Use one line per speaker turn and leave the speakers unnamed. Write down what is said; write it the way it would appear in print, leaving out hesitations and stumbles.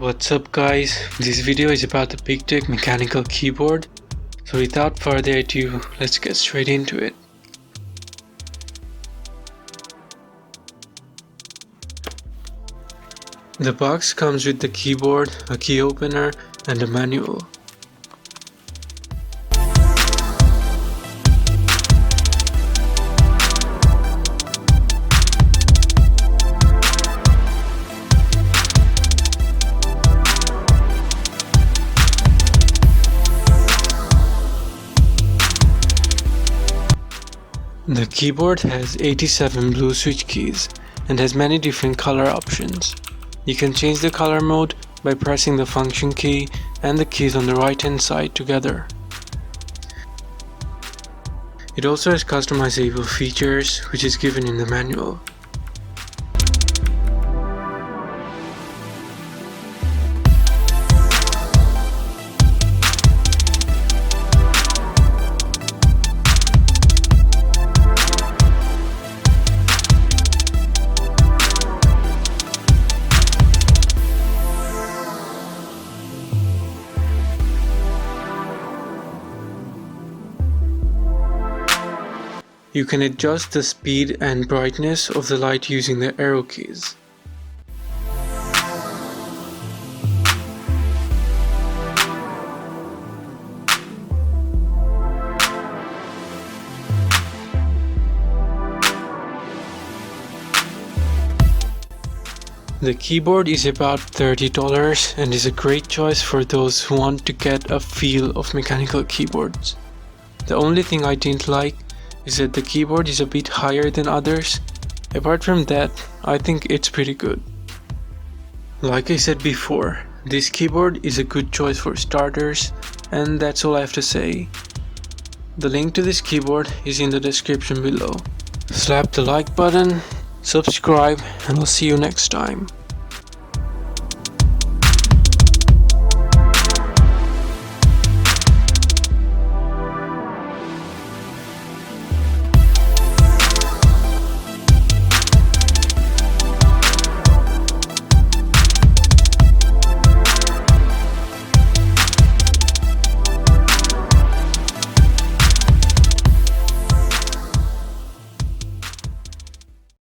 What's up guys, this video is about the PICTEK mechanical keyboard. So without further ado, let's get straight into it. The box comes with the keyboard, a key opener and a manual. The keyboard has 87 blue switch keys and has many different color options. You can change the color mode by pressing the function key and the keys on the right hand side together. It also has customizable features, which is given in the manual. You can adjust the speed and brightness of the light using the arrow keys. The keyboard is about $30 and is a great choice for those who want to get a feel of mechanical keyboards. The only thing I didn't like is that the keyboard is a bit higher than others. Apart from that, I think it's pretty good. Like I said before, this keyboard is a good choice for starters, and that's all I have to say. The link to this keyboard is in the description below. Slap the like button, subscribe, and I'll see you next time.